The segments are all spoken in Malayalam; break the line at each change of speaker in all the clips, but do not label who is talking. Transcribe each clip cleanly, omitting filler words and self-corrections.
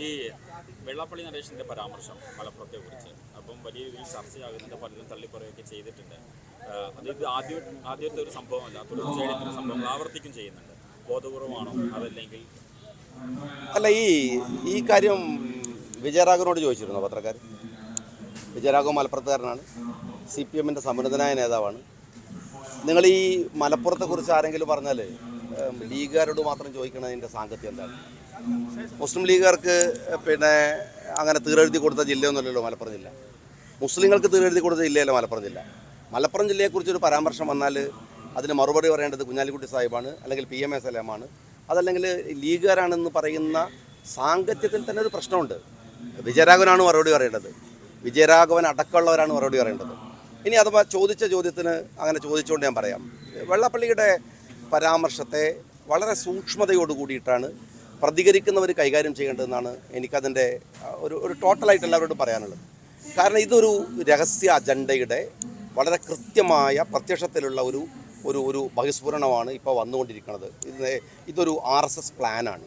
ഈ വെള്ളാപ്പള്ളി നടേശൻ്റെ പരാമർശം മലപ്പുറത്തെക്കുറിച്ച് അപ്പം വലിയ രീതിയിൽ ചർച്ചയാകുന്നുണ്ട്, പലരും തള്ളിപ്പറയുകയൊക്കെ ചെയ്തിട്ടുണ്ട്. ഇത് ആദ്യത്തെ ഒരു സംഭവമല്ല, തുടർച്ചയായിട്ട് ഇങ്ങനെ സംഭവങ്ങൾ ആവർത്തിക്കും ചെയ്യുന്നുണ്ട്. ബോധപൂർവമാണോ അതല്ലെങ്കിൽ
അല്ല? ഈ കാര്യം വിജയരാഘവനോട് ചോദിച്ചിരുന്നു പത്രക്കാർ. വിജയരാഘവൻ മലപ്പുറത്തുകാരനാണ്, CPM-ൻ്റെ സമുന്നതനായ നേതാവാണ്. നിങ്ങൾ ഈ മലപ്പുറത്തെക്കുറിച്ച് ആരെങ്കിലും പറഞ്ഞാൽ ലീഗുകാരോട് മാത്രം ചോദിക്കണതിൻ്റെ സാങ്കത്യം എന്താണ്? മുസ്ലിം ലീഗുകാർക്ക് അങ്ങനെ തീരെഴുതി കൊടുത്ത ജില്ലയൊന്നുമല്ലല്ലോ മലപ്പുറം ജില്ല. മുസ്ലിങ്ങൾക്ക് തീരെഴുതി കൊടുത്ത ജില്ലയല്ല മലപ്പുറം ജില്ല. മലപ്പുറം ജില്ലയെക്കുറിച്ചൊരു പരാമർശം വന്നാൽ അതിന് മറുപടി പറയേണ്ടത് കുഞ്ഞാലിക്കുട്ടി സാഹിബാണ്, അല്ലെങ്കിൽ PMA സലാമാണ്, അതല്ലെങ്കിൽ ലീഗുകാരാണെന്ന് പറയുന്ന സാങ്കത്യത്തിൽ തന്നെ ഒരു പ്രശ്നമുണ്ട്. വിജയരാഘവനാണ് മറുപടി പറയേണ്ടത്, വിജയരാഘവൻ അടക്കമുള്ളവരാണ് മറുപടി പറയേണ്ടത്. ഇനി അഥവാ ചോദിച്ച ചോദ്യത്തിന് അങ്ങനെ ചോദിച്ചുകൊണ്ട് ഞാൻ പറയാം, വെള്ളാപ്പള്ളിയുടെ പരാമർശത്തെ വളരെ സൂക്ഷ്മതയോട് കൂടിയിട്ടാണ് പ്രതികരിക്കുന്നവർ കൈകാര്യം ചെയ്യേണ്ടതെന്നാണ് എനിക്കതിൻ്റെ ഒരു ടോട്ടലായിട്ട് എല്ലാവരോടും പറയാനുള്ളത്. കാരണം ഇതൊരു രഹസ്യ അജണ്ടയുടെ വളരെ കൃത്യമായ പ്രത്യക്ഷത്തിലുള്ള ഒരു ബഹിസ്ഫുരണമാണ് ഇപ്പോൾ വന്നുകൊണ്ടിരിക്കുന്നത്. ഇതൊരു RSS പ്ലാനാണ്.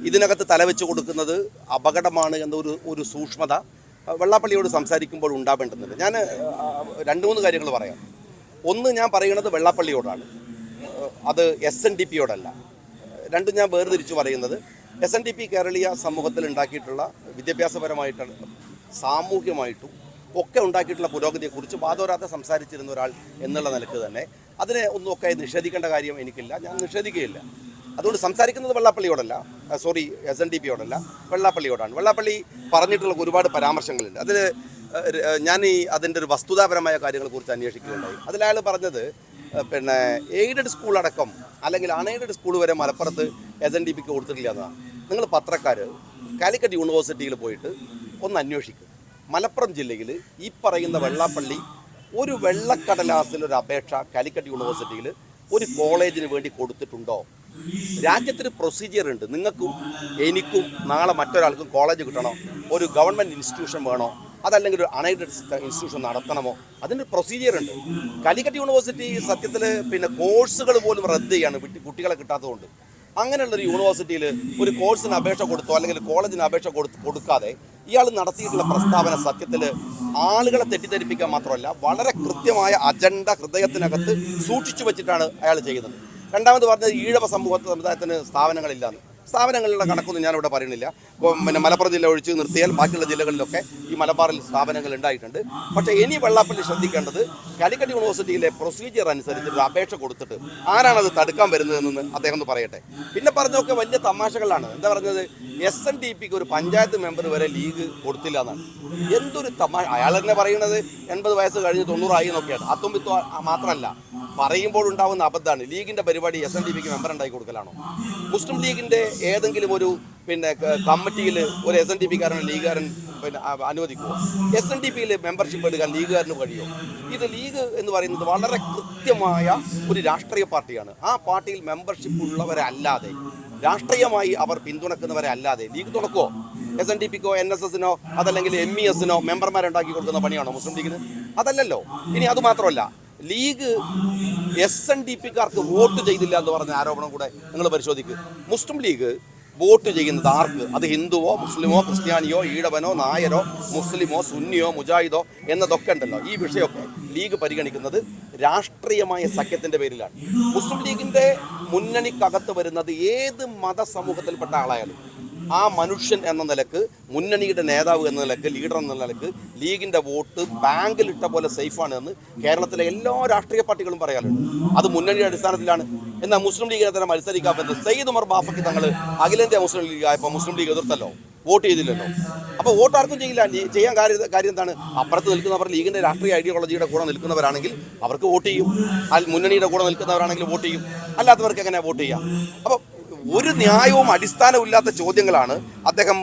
ഇതിനകത്ത് തലവെച്ച് കൊടുക്കുന്നത് അപകടമാണ് എന്നൊരു സൂക്ഷ്മത വെള്ളാപ്പള്ളിയോട് സംസാരിക്കുമ്പോൾ ഉണ്ടാവേണ്ടതുണ്ട്. ഞാൻ 2-3 കാര്യങ്ങൾ പറയാം. ഒന്ന്, ഞാൻ പറയുന്നത് വെള്ളാപ്പള്ളിയോടാണ്, അത് SNDP-യോടല്ല. രണ്ടും ഞാൻ വേർതിരിച്ച് പറയുന്നത്, SNDP കേരളീയ സമൂഹത്തിൽ ഉണ്ടാക്കിയിട്ടുള്ള വിദ്യാഭ്യാസപരമായിട്ടുള്ള സാമൂഹ്യമായിട്ടും ഒക്കെ ഉണ്ടാക്കിയിട്ടുള്ള പുരോഗതിയെക്കുറിച്ച് വാദോരാതെ സംസാരിച്ചിരുന്ന ഒരാൾ എന്നുള്ള നിലക്ക് തന്നെ അതിനെ ഒന്നുമൊക്കെ നിഷേധിക്കേണ്ട കാര്യം എനിക്കില്ല, ഞാൻ നിഷേധിക്കുകയില്ല. അതുകൊണ്ട് സംസാരിക്കുന്നത് വെള്ളാപ്പള്ളിയോടല്ല, SNDP-യോടല്ല, വെള്ളാപ്പള്ളിയോടാണ്. വെള്ളാപ്പള്ളി പറഞ്ഞിട്ടുള്ള ഒരുപാട് പരാമർശങ്ങളുണ്ട്. അതിൽ ഞാൻ അതിൻ്റെ ഒരു വസ്തുതാപരമായ കാര്യങ്ങളെക്കുറിച്ച് അന്വേഷിക്കുകയുണ്ടായി. അതിലയാൾ പറഞ്ഞത് എയ്ഡഡ് സ്കൂളടക്കം അല്ലെങ്കിൽ അൺഎയ്ഡഡ് സ്കൂൾ വരെ മലപ്പുറത്ത് SNDP-ക്ക് കൊടുത്തിട്ടില്ല എന്നതാണ്. നിങ്ങൾ പത്രക്കാർ കാലിക്കറ്റ് യൂണിവേഴ്സിറ്റിയിൽ പോയിട്ട് ഒന്ന് അന്വേഷിക്കും. മലപ്പുറം ജില്ലയിൽ ഈ പറയുന്ന വെള്ളാപ്പള്ളി ഒരു വെള്ളക്കടലാസിലൊരു അപേക്ഷ കാലിക്കറ്റ് യൂണിവേഴ്സിറ്റിയിൽ ഒരു കോളേജിന് വേണ്ടി കൊടുത്തിട്ടുണ്ടോ? രാജ്യത്തിന് പ്രൊസീജിയർ ഉണ്ട്. നിങ്ങൾക്കും എനിക്കും നാളെ മറ്റൊരാൾക്കും കോളേജ് കിട്ടണോ, ഒരു ഗവൺമെൻറ് ഇൻസ്റ്റിറ്റ്യൂഷൻ വേണോ, അതല്ലെങ്കിൽ ഒരു അൺഎയ്ഡഡ് ഇൻസ്റ്റിറ്റ്യൂഷൻ നടത്തണമോ, അതിന് പ്രൊസീജിയർ ഉണ്ട്. കാലിക്കറ്റ് യൂണിവേഴ്സിറ്റി സത്യത്തിൽ കോഴ്സുകൾ പോലും റദ്ദ് ചെയ്യാണ് കുട്ടികളെ കിട്ടാത്തതുകൊണ്ട്. അങ്ങനെയുള്ളൊരു യൂണിവേഴ്സിറ്റിയിൽ ഒരു കോഴ്സിന് അപേക്ഷ കൊടുത്തോ അല്ലെങ്കിൽ കോളേജിന് അപേക്ഷ കൊടുക്കാതെ ഇയാൾ നടത്തിയിട്ടുള്ള പ്രസ്താവന സത്യത്തിൽ ആളുകളെ തെറ്റിദ്ധരിപ്പിക്കാൻ മാത്രമല്ല, വളരെ കൃത്യമായ അജണ്ട ഹൃദയത്തിനകത്ത് സൂക്ഷിച്ചു വെച്ചിട്ടാണ് അയാൾ ചെയ്യുന്നത്. രണ്ടാമത് പറഞ്ഞത് ഈഴവ സമുദായത്തിന് സ്ഥാപനങ്ങളില്ലാന്ന്. സ്ഥാപനങ്ങളിലുള്ള കണക്കൊന്നും ഞാനിവിടെ പറയുന്നില്ല. മലപ്പുറം ജില്ല ഒഴിച്ച് നിർത്തിയാൽ ബാക്കിയുള്ള ജില്ലകളിലൊക്കെ ഈ മലബാറിൽ സ്ഥാപനങ്ങൾ ഉണ്ടായിട്ടുണ്ട്. പക്ഷേ ഇനി വെള്ളാപ്പള്ളി ശ്രദ്ധിക്കേണ്ടത് കാലിക്കറ്റ് യൂണിവേഴ്സിറ്റിയിലെ പ്രൊസീജിയർ അനുസരിച്ച് ഒരു അപേക്ഷ കൊടുത്തിട്ട് ആരാണത് തടുക്കാൻ വരുന്നതെന്ന് അദ്ദേഹം ഒന്ന് പറയട്ടെ. പിന്നെ പറഞ്ഞൊക്കെ വലിയ തമാശകളാണ്. എന്താ പറഞ്ഞത്, SNDP-ക്ക് ഒരു പഞ്ചായത്ത് മെമ്പർ വരെ ലീഗ് കൊടുത്തില്ല എന്നാണ്. എന്തൊരു തമാശ! അയാൾ തന്നെ പറയുന്നത് 80 വയസ്സ് കഴിഞ്ഞ് 90 ആയി എന്നൊക്കെയാണ്. അത്തുമ്പിത്തോ മാത്രമല്ല, പറയുമ്പോൾ ഉണ്ടാകുന്ന അബദ്ധമാണ്. ലീഗിൻ്റെ പരിപാടി SNDP-ക്ക് മെമ്പർ ഉണ്ടാക്കി കൊടുക്കലാണോ? മുസ്ലിം ലീഗിൻ്റെ ഏതെങ്കിലും ഒരു കമ്മിറ്റിയിൽ ഒരു SNDP-കാരൻ ലീഗുകാരൻ അനുവദിക്കുമോ? SNDP-യിൽ മെമ്പർഷിപ്പ് എടുക്കാൻ ലീഗുകാരന് കഴിയുമോ? ഇത് ലീഗ് എന്ന് പറയുന്നത് വളരെ കൃത്യമായ ഒരു രാഷ്ട്രീയ പാർട്ടിയാണ്. ആ പാർട്ടിയിൽ മെമ്പർഷിപ്പ് ഉള്ളവരല്ലാതെ, രാഷ്ട്രീയമായി അവർ പിന്തുണക്കുന്നവരെ അല്ലാതെ ലീഗ് തുണക്കുമോ? SNDP-ക്കോ NSS-നോ അതല്ലെങ്കിൽ MES-നോ മെമ്പർമാരുണ്ടാക്കി കൊടുക്കുന്ന പണിയാണോ മുസ്ലിം ലീഗിന്? അതല്ലല്ലോ. ഇനി അതുമാത്രമല്ല, ലീഗ് SNDP-ക്കാർക്ക് വോട്ട് ചെയ്തില്ല എന്ന് പറഞ്ഞ ആരോപണം കൂടെ നിങ്ങൾ പരിശോധിക്കുക. മുസ്ലിം ലീഗ് വോട്ട് ചെയ്യുന്നത് ആർക്ക്? അത് ഹിന്ദുവോ മുസ്ലിമോ ക്രിസ്ത്യാനിയോ ഈഴവനോ നായരോ മുസ്ലിമോ സുന്നിയോ മുജാഹിദോ എന്നതൊക്കെ ഉണ്ടല്ലോ. ഈ വിഷയമൊക്കെ ലീഗ് പരിഗണിക്കുന്നത് രാഷ്ട്രീയമായ സഖ്യത്തിൻ്റെ പേരിലാണ്. മുസ്ലിം ലീഗിൻ്റെ മുന്നണിക്കകത്ത് വരുന്നത് ഏത് മതസമൂഹത്തിൽപ്പെട്ട ആളായാലും ആ മനുഷ്യൻ എന്ന നിലക്ക്, മുന്നണിയുടെ നേതാവ് എന്ന നിലക്ക്, ലീഡർ എന്ന നിലക്ക് ലീഗിൻ്റെ വോട്ട് ബാങ്കിലിട്ട പോലെ സേഫാണ് എന്ന് കേരളത്തിലെ എല്ലാ രാഷ്ട്രീയ പാർട്ടികളും പറയാറുണ്ട്. അത് മുന്നണിയുടെ അടിസ്ഥാനത്തിലാണ്. എന്നാൽ മുസ്ലിം ലീഗിനെ തന്നെ മത്സരിക്കാൻ പറ്റുന്നത് സയ്യിദ് ഉമർ ബാഫക്കി തങ്ങൾ അഖിലേന്ത്യാ മുസ്ലിം ലീഗ് ആയപ്പോൾ മുസ്ലിം ലീഗ് എതിർത്തല്ലോ, വോട്ട് ചെയ്തില്ലല്ലോ. അപ്പോൾ വോട്ട് ആർക്കും ചെയ്യില്ല. ചെയ്യാൻ കാര്യം എന്താണ്? അപ്പുറത്ത് നിൽക്കുന്നവർ ലീഗിൻ്റെ രാഷ്ട്രീയ ഐഡിയോളജിയുടെ കൂടെ നിൽക്കുന്നവരാണെങ്കിൽ അവർക്ക് വോട്ട് ചെയ്യും. മുന്നണിയുടെ കൂടെ നിൽക്കുന്നവരാണെങ്കിൽ വോട്ട് ചെയ്യും. അല്ലാത്തവർക്ക് എങ്ങനെ വോട്ട് ചെയ്യാം? അപ്പോൾ ഒരു ന്യായവും അടിസ്ഥാനമില്ലാത്ത ചോദ്യങ്ങളാണ് അദ്ദേഹം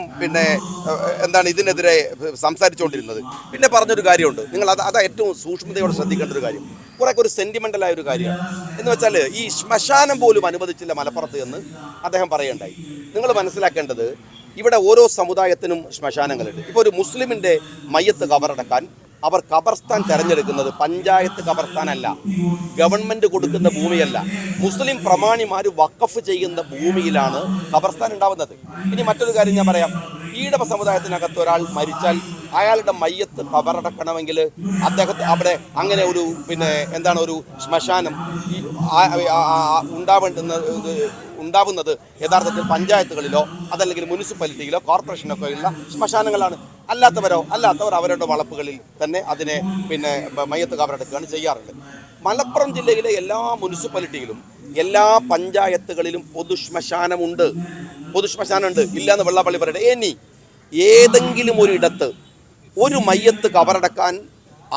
ഇതിനെതിരെ സംസാരിച്ചുകൊണ്ടിരുന്നത്. പിന്നെ പറഞ്ഞൊരു കാര്യമുണ്ട്, നിങ്ങൾ അത് ഏറ്റവും സൂക്ഷ്മതയോടെ ശ്രദ്ധിക്കേണ്ട ഒരു കാര്യം, കുറേയൊക്കെ ഒരു സെൻറ്റിമെൻ്റലായ ഒരു കാര്യമാണ്. എന്ന് വെച്ചാൽ ഈ ശ്മശാനം പോലും അനുവദിച്ചില്ല മലപ്പുറത്ത് എന്ന് അദ്ദേഹം പറയുകയുണ്ടായി. നിങ്ങൾ മനസ്സിലാക്കേണ്ടത്, ഇവിടെ ഓരോ സമുദായത്തിനും ശ്മശാനങ്ങളുണ്ട്. ഇപ്പോൾ ഒരു മുസ്ലിമിൻ്റെ മയ്യത്ത് കബറടക്കാൻ അവർ ഖബർസ്ഥാൻ തിരഞ്ഞെടുക്കുന്നത് പഞ്ചായത്ത് ഖബർസ്ഥാനല്ല, ഗവൺമെൻറ് കൊടുക്കുന്ന ഭൂമിയല്ല, മുസ്ലിം പ്രമാണിമാർ വഖഫ് ചെയ്യുന്ന ഭൂമിയിലാണ് ഖബർസ്ഥാൻ ഉണ്ടാവുന്നത്. ഇനി മറ്റൊരു കാര്യം ഞാൻ പറയാം. ഈ ഈഴവ സമുദായത്തിനകത്ത് ഒരാൾ മരിച്ചാൽ അയാളുടെ മയ്യത്ത് കബറടക്കണമെങ്കിൽ അദ്ദേഹത്തെ അവിടെ അങ്ങനെ ഒരു എന്താണ് ഒരു ശ്മശാനം ഉണ്ടാവുന്നത് യഥാർത്ഥത്തിൽ പഞ്ചായത്തുകളിലോ അതല്ലെങ്കിൽ മുനിസിപ്പാലിറ്റിയിലോ കോർപ്പറേഷനൊക്കെ ഉള്ള ശ്മശാനങ്ങളാണ്. അല്ലാത്തവർ അവരുടെ വളപ്പുകളിൽ തന്നെ അതിനെ മയ്യത്ത് കബറടക്കുകയാണ് ചെയ്യാറുള്ളത്. മലപ്പുറം ജില്ലയിലെ എല്ലാ മുനിസിപ്പാലിറ്റിയിലും എല്ലാ പഞ്ചായത്തുകളിലും പൊതുശ്മശാനമുണ്ട്. ഇല്ല എന്ന് വെള്ളാപ്പള്ളി പറയട്ടെ. ഇനി ഏതെങ്കിലും ഒരിടത്ത് ഒരു മയ്യത്ത് കബറടക്കാൻ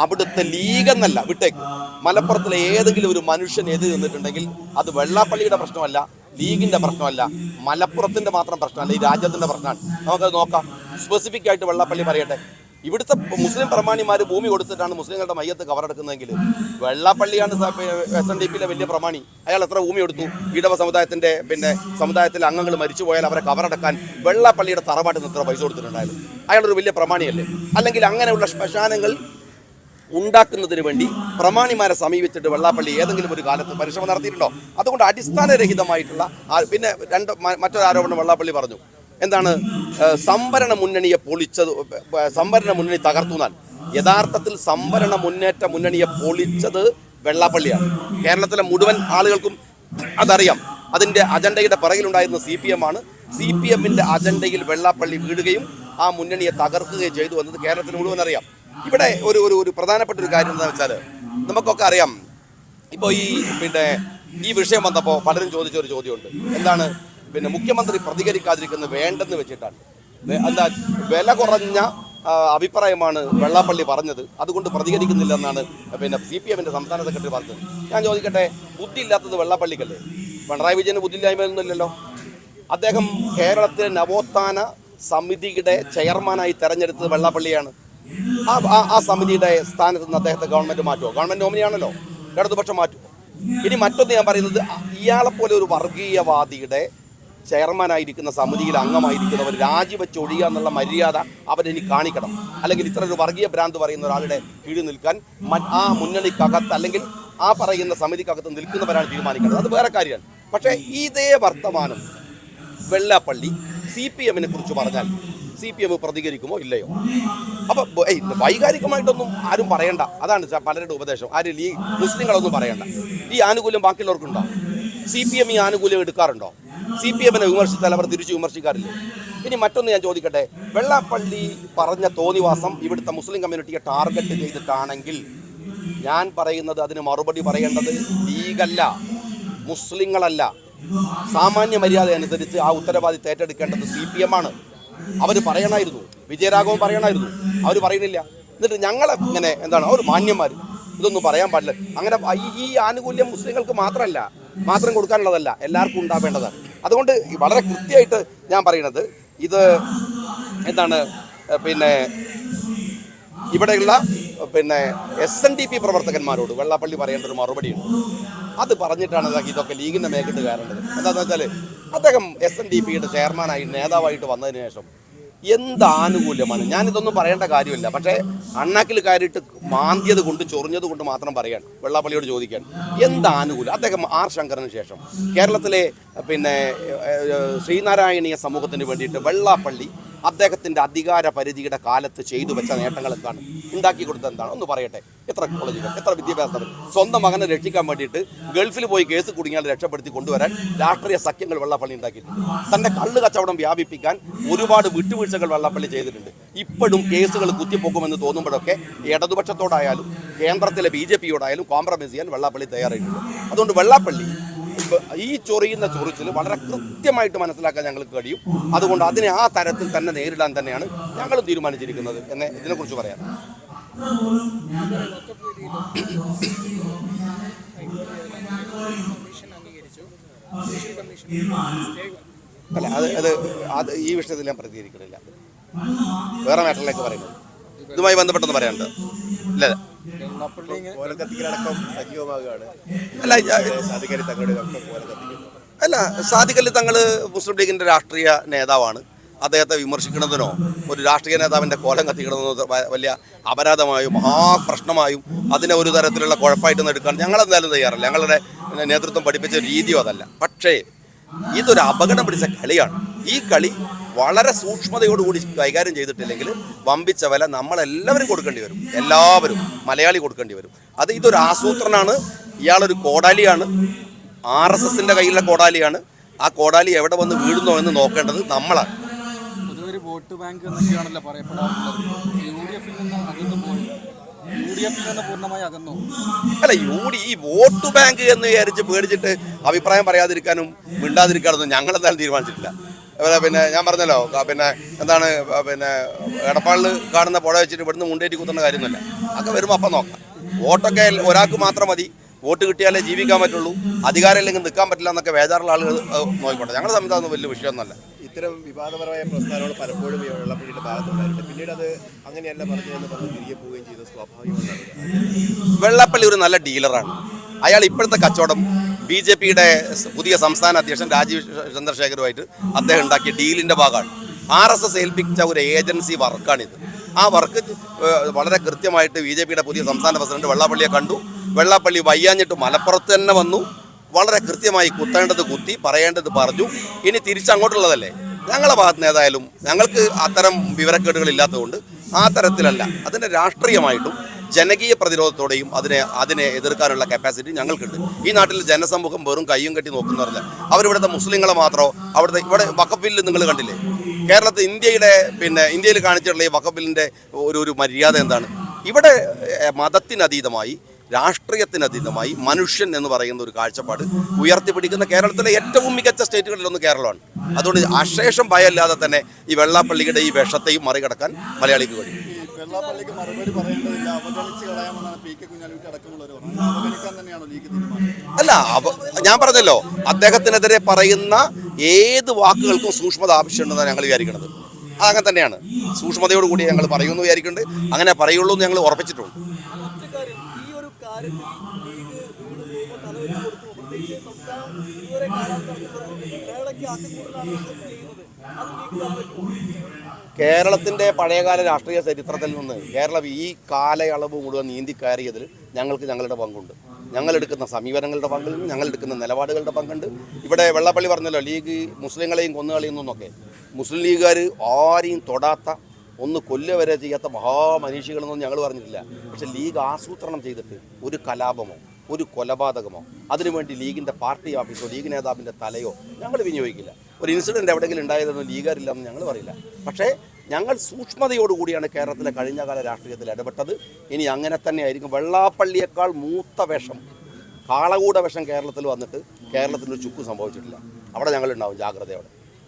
അവിടുത്തെ ലീഗെന്നല്ല വിട്ടേക്ക്, മലപ്പുറത്തിലെ ഏതെങ്കിലും ഒരു മനുഷ്യൻ എതിര് നിന്നിട്ടുണ്ടെങ്കിൽ അത് വെള്ളാപ്പള്ളിയുടെ പ്രശ്നമല്ല, ലീഗിൻ്റെ പ്രശ്നമല്ല, മലപ്പുറത്തിൻ്റെ മാത്രം പ്രശ്നമല്ല, ഈ രാജ്യത്തിൻ്റെ പ്രശ്നമാണ്. നമുക്കത് നോക്കാം. സ്പെസിഫിക് ആയിട്ട് വെള്ളാപ്പള്ളി പറയട്ടെ. ഇവിടുത്തെ മുസ്ലിം പ്രമാണിമാർ ഭൂമി കൊടുത്തിട്ടാണ് മുസ്ലിങ്ങളുടെ മയ്യത്ത് കവറെടുക്കുന്നതെങ്കിൽ വെള്ളാപ്പള്ളിയാണ് SNDPയിലെ വലിയ പ്രമാണി. അയാൾ എത്ര ഭൂമി കൊടുത്തു? ഈഴവ സമുദായത്തിലെ അംഗങ്ങൾ മരിച്ചു പോയാൽ അവരെ കവറടക്കാൻ വെള്ളാപ്പള്ളിയുടെ തറവാട്ടിൽ നിന്ന് എത്ര പൈസ കൊടുത്തിട്ടുണ്ടായാലും അയാളൊരു വലിയ പ്രമാണിയല്ലേ? അല്ലെങ്കിൽ അങ്ങനെയുള്ള ശ്മശാനങ്ങൾ ഉണ്ടാക്കുന്നതിന് വേണ്ടി പ്രമാണിമാരെ സമീപിച്ചിട്ട് വെള്ളാപ്പള്ളി ഏതെങ്കിലും ഒരു കാലത്ത് പരിശ്രമം നടത്തിയിട്ടുണ്ടോ? അതുകൊണ്ട് അടിസ്ഥാനരഹിതമായിട്ടുള്ള മറ്റൊരു ആരോപണം വെള്ളാപ്പള്ളി പറഞ്ഞു. എന്താണ്? സംവരണ മുന്നണിയെ സംവരണ മുന്നണി തകർത്തു എന്നാൽ. യഥാർത്ഥത്തിൽ സംവരണ മുന്നണിയെ പൊളിച്ചത് വെള്ളാപ്പള്ളിയാണ്. കേരളത്തിലെ മുഴുവൻ ആളുകൾക്കും അതറിയാം. അതിൻ്റെ അജണ്ടയുടെ പിറകിലുണ്ടായിരുന്ന CPM ആണ്. CPMൻ്റെ അജണ്ടയിൽ വെള്ളാപ്പള്ളി വീഴുകയും ആ മുന്നണിയെ തകർക്കുകയും ചെയ്തു എന്നത് കേരളത്തിന് മുഴുവൻ അറിയാം. ഇവിടെ ഒരു പ്രധാനപ്പെട്ട ഒരു കാര്യം എന്താണെന്ന് വെച്ചാൽ, നമുക്കൊക്കെ അറിയാം, ഇപ്പോൾ ഈ വിഷയം വന്നപ്പോൾ പലരും ചോദിച്ച ഒരു ചോദ്യമുണ്ട്. എന്താണ് മുഖ്യമന്ത്രി പ്രതികരിക്കാതിരിക്കുന്നത് വേണ്ടെന്ന് വെച്ചിട്ടാണ്. എന്താ വില കുറഞ്ഞ അഭിപ്രായമാണ് വെള്ളാപ്പള്ളി പറഞ്ഞത്, അതുകൊണ്ട് പ്രതികരിക്കുന്നില്ലെന്നാണ് CPMൻ്റെ സംസ്ഥാന സെക്രട്ടറി പറഞ്ഞത്. ഞാൻ ചോദിക്കട്ടെ, ബുദ്ധിയില്ലാത്തത് വെള്ളാപ്പള്ളിക്കല്ലേ? പിണറായി വിജയന് ബുദ്ധിയില്ലായ്മയൊന്നുമില്ലല്ലോ. അദ്ദേഹം കേരളത്തിലെ നവോത്ഥാന സമിതിയുടെ ചെയർമാനായി തെരഞ്ഞെടുത്തത് വെള്ളാപ്പള്ളിയാണ്. ആ സമിതിയുടെ സ്ഥാനത്ത് നിന്ന് അദ്ദേഹത്തെ ഗവൺമെൻറ് മാറ്റുമോ? ഗവൺമെൻറ് നോമിനിയാണല്ലോ, ഇടതുപക്ഷം മാറ്റുമോ? ഇനി മറ്റൊന്ന് ഞാൻ പറയുന്നത്, ഇയാളെപ്പോലെ ഒരു വർഗീയവാദിയുടെ ചെയർമാനായിരിക്കുന്ന സമിതിയിൽ അംഗമായിരിക്കുന്നവർ രാജിവെച്ച് ഒഴിയുക എന്നുള്ള മര്യാദ അവരിനി കാണിക്കണം. അല്ലെങ്കിൽ ഇത്ര ഒരു വർഗീയ ഭ്രാന്ത് പറയുന്ന ഒരാളുടെ കീഴിൽ നിൽക്കാൻ ആ മുന്നണിക്കകത്ത് അല്ലെങ്കിൽ ആ പറയുന്ന സമിതിക്കകത്ത് നിൽക്കുന്നവരാണ് തീരുമാനിക്കുന്നത്. അത് വേറെ കാര്യമാണ്. പക്ഷേ ഇതേ വർത്തമാനം വെള്ളാപ്പള്ളി CPMനെ കുറിച്ച് പറഞ്ഞാൽ CPM പ്രതികരിക്കുമോ ഇല്ലയോ? അപ്പോൾ വൈകാരികമായിട്ടൊന്നും ആരും പറയണ്ട. അതാണ് പലരുടെ ഉപദേശം. ആരും ഈ മുസ്ലിങ്ങളൊന്നും പറയണ്ട. ഈ ആനുകൂല്യം ബാക്കിയുള്ളവർക്കുണ്ടോ? CPM ഈ ആനുകൂല്യം എടുക്കാറുണ്ടോ? CPMനെ വിമർശിച്ചാൽ അവർ തിരിച്ചു വിമർശിക്കാറില്ലേ? ഇനി മറ്റൊന്ന് ഞാൻ ചോദിക്കട്ടെ, വെള്ളാപ്പള്ളി പറഞ്ഞ തോന്നിവാസം ഇവിടുത്തെ മുസ്ലിം കമ്മ്യൂണിറ്റിയെ ടാർഗറ്റ് ചെയ്തിട്ടാണെങ്കിൽ ഞാൻ പറയുന്നത് അതിന് മറുപടി പറയേണ്ടത് ലീഗല്ല, മുസ്ലിങ്ങളല്ല. സാമാന്യ മര്യാദ അനുസരിച്ച് ആ ഉത്തരവാദിത്തം ഏറ്റെടുക്കേണ്ടത് CPM ആണ്. അവർ പറയണമായിരുന്നു, വിജയരാഘവൻ പറയണമായിരുന്നു. അവർ പറയുന്നില്ല. എന്നിട്ട് ഞങ്ങളെ ഇങ്ങനെ അവർ മാന്യന്മാർ ഇതൊന്നും പറയാൻ പാടില്ല. അങ്ങനെ ഈ ആനുകൂല്യം മുസ്ലിങ്ങൾക്ക് മാത്രം കൊടുക്കാനുള്ളതല്ല, എല്ലാവർക്കും ഉണ്ടാവേണ്ടതാണ്. അതുകൊണ്ട് വളരെ കൃത്യമായിട്ട് ഞാൻ പറയുന്നത് ഇത് ഇവിടെയുള്ള SNDP പ്രവർത്തകന്മാരോട് വെള്ളാപ്പള്ളി പറയേണ്ട ഒരു മറുപടിയുണ്ട്. അത് പറഞ്ഞിട്ടാണ് ഇതൊക്കെ ലീഗിൻ്റെ മേക്കിട്ട് കയറേണ്ടത്. എന്താണെന്ന് വെച്ചാൽ അദ്ദേഹം SNDPയുടെ ചെയർമാനായി നേതാവായിട്ട് വന്നതിന് ശേഷം എന്ത് ആനുകൂല്യമാണ്? ഞാനിതൊന്നും പറയേണ്ട കാര്യമില്ല. പക്ഷേ അണ്ണാക്കിൽ കയറിയിട്ട് മാന്തിയത് കൊണ്ട് ചൊറിഞ്ഞത് കൊണ്ട് മാത്രം പറയാൻ വെള്ളാപ്പള്ളിയോട് ചോദിക്കാൻ എന്ത് ആനുകൂല്യം? അദ്ദേഹം R ശങ്കറിന് ശേഷം കേരളത്തിലെ ശ്രീനാരായണീയ സമൂഹത്തിന് വേണ്ടിയിട്ട് വെള്ളാപ്പള്ളി അദ്ദേഹത്തിൻ്റെ അധികാര പരിധിയുടെ കാലത്ത് ചെയ്തു വെച്ച നേട്ടങ്ങളെന്താണ്? ഉണ്ടാക്കി കൊടുത്തത് എന്താണ്? ഒന്ന് പറയട്ടെ. എത്ര കോളേജുകൾ, എത്ര വിദ്യാഭ്യാസം? സ്വന്തം മകനെ രക്ഷിക്കാൻ വേണ്ടിയിട്ട് ഗൾഫിൽ പോയി കേസ് കുടുങ്ങിയാൽ രക്ഷപ്പെടുത്തി കൊണ്ടുവരാൻ രാഷ്ട്രീയ സഖ്യങ്ങൾ വെള്ളാപ്പള്ളി ഉണ്ടാക്കിയിട്ടുണ്ട്. തൻ്റെ കള്ള് കച്ചവടം വ്യാപിപ്പിക്കാൻ ഒരുപാട് വിട്ടുവീഴ്ചകൾ വെള്ളാപ്പള്ളി ചെയ്തിട്ടുണ്ട്. ഇപ്പോഴും കേസുകൾ കുത്തിപ്പോക്കുമെന്ന് തോന്നുമ്പോഴൊക്കെ ഇടതുപക്ഷത്തോടായാലും കേന്ദ്രത്തിലെ BJPയോടായാലും കോംപ്രമൈസ് ചെയ്യാൻ വെള്ളാപ്പള്ളി തയ്യാറായിട്ടുണ്ട്. അതുകൊണ്ട് വെള്ളാപ്പള്ളി ഈ ചൊറിയുന്ന ചൊറിച്ചിൽ വളരെ കൃത്യമായിട്ട് മനസ്സിലാക്കാൻ ഞങ്ങൾക്ക് കഴിയും. അതുകൊണ്ട് അതിനെ ആ തരത്തിൽ തന്നെ നേരിടാൻ തന്നെയാണ് ഞങ്ങൾ തീരുമാനിച്ചിരിക്കുന്നത് എന്ന് ഇതിനെക്കുറിച്ച് പറയാം. അല്ല, അത് ഈ വിഷയത്തിൽ ഞാൻ പ്രതികരിക്കുന്നില്ല. വേറെ മാറ്ററിലേക്ക് പറയുന്നത് ഇതുമായി ബന്ധപ്പെട്ടെന്ന് പറയാനുണ്ട്. ഇല്ല, അല്ല, സാദിഖ് അലി തങ്ങൾ മുസ്ലിം ലീഗിൻ്റെ രാഷ്ട്രീയ നേതാവാണ്. അദ്ദേഹത്തെ വിമർശിക്കുന്നതിനോ ഒരു രാഷ്ട്രീയ നേതാവിൻ്റെ കോലം കത്തിക്കണമെന്നോ വലിയ അപരാധമായും മഹാപ്രശ്നമായും അതിനെ ഒരു തരത്തിലുള്ള കുഴപ്പമായിട്ടൊന്നും എടുക്കാൻ ഞങ്ങളെന്തായാലും തയ്യാറല്ല. ഞങ്ങളുടെ നേതൃത്വം പഠിപ്പിച്ച രീതിയും അതല്ല. പക്ഷേ ഇതൊരു അപകടം പിടിച്ച കളിയാണ്. ഈ കളി വളരെ സൂക്ഷ്മതയോടുകൂടി കൈകാര്യം ചെയ്തിട്ടില്ലെങ്കിൽ വമ്പിച്ച വില നമ്മളെല്ലാവരും കൊടുക്കേണ്ടി വരും. എല്ലാവരും മലയാളി കൊടുക്കേണ്ടി വരും. ഇതൊരു ആസൂത്രണമാണ്. ഇയാളൊരു കോടാലിയാണ്, RSSന്റെ കയ്യിലുള്ള കോടാലിയാണ്. ആ കോടാലി എവിടെ വന്ന് വീഴുന്നോ എന്ന് നോക്കേണ്ടത് നമ്മളാണ്.
പൊതുവെ വോട്ട് ബാങ്ക് എന്നൊക്കെയാണല്ലോ പറയപ്പെടാറുള്ളത്. UDF-ൽ നിന്ന് അകന്നു പോയി, UDF-ൽ നിന്ന് പൂർണ്ണമായി അകന്നു.
അല്ല, ഈ വോട്ട് ബാങ്ക് എന്ന് വിചാരിച്ച് പേടിച്ചിട്ട് അഭിപ്രായം പറയാതിരിക്കാനും മിണ്ടാതിരിക്കാനൊന്നും ഞങ്ങളെന്തായാലും തീരുമാനിച്ചിട്ടില്ല. പിന്നെ ഞാൻ പറഞ്ഞല്ലോ, പിന്നെ എന്താണ്, പിന്നെ എടപ്പാളിൽ കാണുന്ന പുഴ വെച്ചിട്ട് ഇവിടുന്ന് മുണ്ടേറ്റി കുത്തുന്ന കാര്യമൊന്നുമില്ല. അതൊക്കെ വരുമ്പോൾ അപ്പം നോക്കാം. വോട്ടൊക്കെ ഒരാൾക്ക് മാത്രം മതി. വോട്ട് കിട്ടിയാലേ ജീവിക്കാൻ പറ്റുള്ളൂ, അധികാരം ഇല്ലെങ്കിൽ നിൽക്കാൻ പറ്റില്ല എന്നൊക്കെ വേജാറുള്ള ആളുകൾ നോക്കിക്കോട്ടെ. ഞങ്ങളുടെ സംവിധാനം വലിയ വിഷയമൊന്നുമല്ല.
ഇത്തരം വിവാദപരമായ പ്രസ്ഥാനങ്ങൾ പലപ്പോഴും വെള്ളാപ്പള്ളിയുടെ ഭാഗത്തുണ്ടായിട്ടുണ്ട്. പിന്നീട് അത് അങ്ങനെയല്ല പറഞ്ഞതെന്ന് പറഞ്ഞ് തിരികെ പോവുകയും ചെയ്തത് സ്വാഭാവികമാണ്.
വെള്ളാപ്പള്ളി ഒരു നല്ല ഡീലറാണ്. അയാൾ ഇപ്പോഴത്തെ കച്ചവടം BJPയുടെ പുതിയ സംസ്ഥാന അധ്യക്ഷൻ രാജീവ് ചന്ദ്രശേഖരുമായിട്ട് അദ്ദേഹം ഉണ്ടാക്കിയ ഡീലിൻ്റെ ഭാഗമാണ്. RSS ഏൽപ്പിച്ച ഒരു ഏജൻസി വർക്കാണിത്. ആ വർക്ക് വളരെ കൃത്യമായിട്ട് BJPയുടെ പുതിയ സംസ്ഥാന പ്രസിഡന്റ് വെള്ളാപ്പള്ളിയെ കണ്ടു. വെള്ളാപ്പള്ളി വയ്യാഞ്ഞിട്ട് മലപ്പുറത്ത് തന്നെ വന്നു. വളരെ കൃത്യമായി കുത്തേണ്ടത് കുത്തി, പറയേണ്ടത് പറഞ്ഞു. ഇനി തിരിച്ചങ്ങോട്ടുള്ളതല്ലേ. ഞങ്ങളുടെ ഭാഗത്ത് നിന്ന് ഏതായാലും ഞങ്ങൾക്ക് അത്തരം വിവരക്കേടുകളില്ലാത്തതുകൊണ്ട് ആ തരത്തിലല്ല. അതിൻ്റെ രാഷ്ട്രീയമായിട്ടും ജനകീയ പ്രതിരോധത്തോടെയും അതിനെ എതിർക്കാനുള്ള കപ്പാസിറ്റി ഞങ്ങൾക്കുണ്ട്. ഈ നാട്ടിൽ ജനസമൂഹം വെറും കയ്യും കെട്ടി നോക്കുന്നവരല്ല. അവരിവിടുത്തെ മുസ്ലിങ്ങളെ മാത്രമോ ഇവിടെ വഖഫ് ബില്ല് നിങ്ങൾ കണ്ടില്ലേ? കേരളത്തിൽ ഇന്ത്യയിൽ കാണിച്ചിട്ടുള്ള ഈ വഖഫ് ബില്ലിൻ്റെ ഒരു മര്യാദ എന്താണ്? ഇവിടെ മതത്തിനതീതമായി, രാഷ്ട്രീയത്തിനതീതമായി മനുഷ്യൻ എന്ന് പറയുന്ന ഒരു കാഴ്ചപ്പാട് ഉയർത്തിപ്പിടിക്കുന്ന കേരളത്തിലെ ഏറ്റവും മികച്ച സ്റ്റേറ്റുകളിലൊന്ന് കേരളമാണ്. അതുകൊണ്ട് അശേഷം ഭയമില്ലാതെ തന്നെ ഈ വെള്ളാപ്പള്ളിയുടെ ഈ വിഷത്തെയും മറികടക്കാൻ മലയാളിക്ക് കഴിയും.
വെള്ളാപ്പള്ളിക്ക് മറുപടി പറയേണ്ടതില്ല, അവഗണിച്ച് കളയാമെന്നാണ് PK കുഞ്ഞാലിക്കുട്ടി അടക്കമുള്ളവർ പറഞ്ഞത്. അവഗണിക്കാൻ തന്നെയാണോ ലീഗ് തീരുമാനം?
അല്ല, ഞാൻ പറഞ്ഞല്ലോ, അദ്ദേഹത്തിനെതിരെ പറയുന്ന ഏത് വാക്കുകൾക്കും സൂക്ഷ്മത ആവശ്യമുണ്ടെന്നാണ് ഞങ്ങൾ വിചാരിക്കുന്നത്. അങ്ങനെ തന്നെയാണ്, സൂക്ഷ്മതയോടുകൂടി ഞങ്ങൾ പറയുമെന്ന് വിചാരിക്കുന്നുണ്ട്. അങ്ങനെ പറയുള്ളൂ എന്ന് ഞങ്ങൾ ഉറപ്പിച്ചിട്ടുണ്ട്. കേരളത്തിൻ്റെ പഴയകാല രാഷ്ട്രീയ ചരിത്രത്തിൽ നിന്ന് കേരളം ഈ കാലയളവ് മുഴുവൻ നീന്തി കയറിയതിൽ ഞങ്ങൾക്ക് ഞങ്ങളുടെ പങ്കുണ്ട്. ഞങ്ങളെടുക്കുന്ന സമീപനങ്ങളുടെ പങ്കുണ്ട്, ഞങ്ങളെടുക്കുന്ന നിലപാടുകളുടെ പങ്കുണ്ട്. ഇവിടെ വെള്ളാപ്പള്ളി പറഞ്ഞല്ലോ, ലീഗ് മുസ്ലിങ്ങളെയും കൊന്നുകളയുന്നൊക്കെ. മുസ്ലിം ലീഗുകാർ ആരെയും തൊടാത്ത, ഒന്ന് കൊല്ലുക വരെ ചെയ്യാത്ത മഹാമനീഷികളെന്നൊന്നും ഞങ്ങൾ പറഞ്ഞിട്ടില്ല. പക്ഷെ ലീഗ് ആസൂത്രണം ചെയ്തിട്ട് ഒരു കലാപമോ ഒരു കൊലപാതകമോ അതിനുവേണ്ടി ലീഗിൻ്റെ പാർട്ടി ഓഫീസോ ലീഗ് നേതാവിൻ്റെ തലയോ ഞങ്ങൾ വിനിയോഗിക്കില്ല. ഒരു ഇൻസിഡൻറ്റ് എവിടെയെങ്കിലും ഉണ്ടായതെന്ന് ലീഗാരില്ലെന്ന് ഞങ്ങൾ പറയില്ല. പക്ഷേ ഞങ്ങൾ സൂക്ഷ്മതയോടുകൂടിയാണ് കേരളത്തിലെ കഴിഞ്ഞകാല രാഷ്ട്രീയത്തിൽ ഇടപെട്ടത്. ഇനി അങ്ങനെ തന്നെ ആയിരിക്കും. വെള്ളാപ്പള്ളിയേക്കാൾ മൂത്ത വിഷം, കാളകൂട വിഷം കേരളത്തിൽ വന്നിട്ട് കേരളത്തിലൊരു ചുക്ക് സംഭവിച്ചിട്ടില്ല. അവിടെ ഞങ്ങളുണ്ടാവും ജാഗ്രതയോടെ.